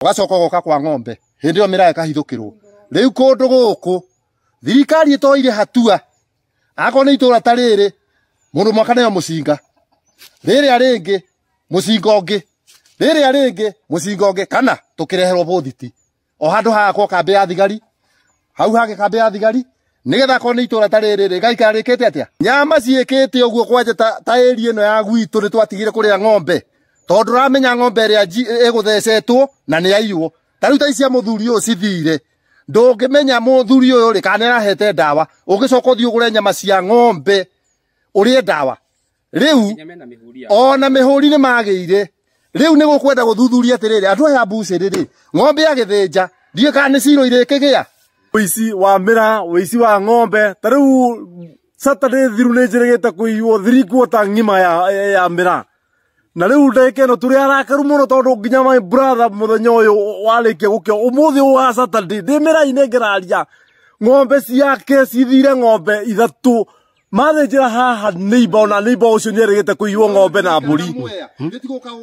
Ugacoka goka kwa ng'ombe hindi yo mira ikahithukirwo riu kundu guku thirikari itoire hatua ako ni itura tariri mundu mwaka nayo mucinga riri aringi mucinga ungi riri aringi mucinga ungi kana tukireherwo bothiti o handu hakwa kambe ya thigari hau hake kambe ya thigari nigetha ko ni itura tariri gaikarikite atia nyama ciikite uguo kwanje ta eri ino ya gwitu ni twatigire kuria ng'ombe tondu ramenya ng'ombe ria iguthecetwo na ni aiywo tariu ta cia muthuri uyu cithire ndungimenya muthuri uyu ri kana arahete ndawa ugicoka uthii ugure nyama cia ng'ombe urie ndawa riu ona mihuri ni magire riu ni gukwenda guthuthuria atiriri andu aya mbuciri ri ng'ombe ya githinja ndie kana ni ciro irikigia wici wa mira wici wa ng'ombe tariu Saturday thiru ni njirigite kuiywo 3 quarter ngima ya mira na riu ndeke no turi arakaru muno tondu nginya my brother muthenya uyu warikia gukio umuthi wa Saturday ndi mira inengeraria ng'ombe ciake cithire ng'ombe ithatu mathenjira haha neighbor ucio nierigite kuiywo ng'ombe na mburi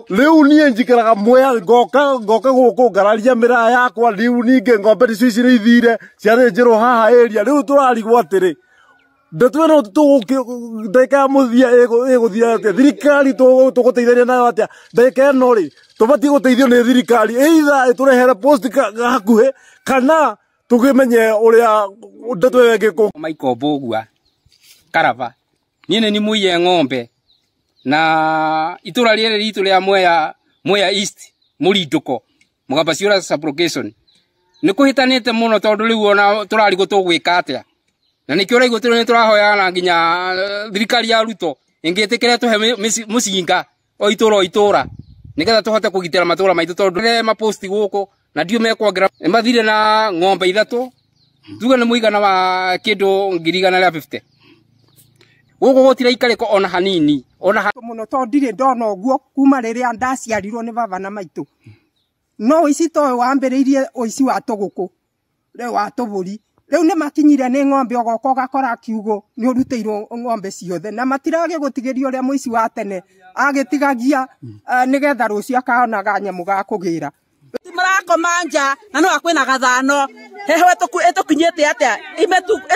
riu nie njikaraga Mwea ngoka guku ngararia mira yakwa riu ninge ng'ombe icio ici ni ithire ciathenjirwo haha area riu turarigwo atiri ndatwena ndeka muthia eguthia atia thirikari tuguteithania nayo atia ndeka no ri tubati guteithio ni thirikari either iturehere post hakuhe kana tugimenye uria ndatwege ko Michael Bogua Karava nini ni muiye ng'ombe na itura rire ritu ria Mwea East Murinduko mugamba ciura sublocation ni kuhitanite muno tondu riu ona turari gutugwika atia na nikio raigo tiro ni turahoya na nginya thirikari ya Ruto ingitikire tuhe mucinga o itura nigetha tuhote kugitira matura maitu tondu re maposti guku na ndio mekwongira mathire na ng'ombe ithatu tuga ni muigana wa kindu 150 guku gutira ikariko ona hanini ona muno tondu ndire ndona uguo kuma riria ndaciarirwo ni baba na maitu no ici to wambiriirie oici wa tuguku re wa tuburi riu ni makinyire ni ng'ombe ogoko gakora kiugo ni uruteirwo ng'ombe ciothe na matirage gutigiria uria muici wa tene agitigagia nigetha rucio akaonaga nyamu ga kugira timarakoma nja na no akwina gathano heho etukunyite atia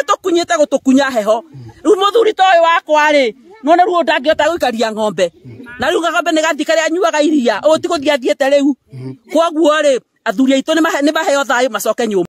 etukunyite gutukunya heho riu muthuri toy wakwa ri none ruo ndangiota guikaria ng'ombe na riu ng'ombe ni gathika ria nyuaga iria uti guthia thiete riu koguo ri athuri aitu ni maheo thayo macoke nyumba.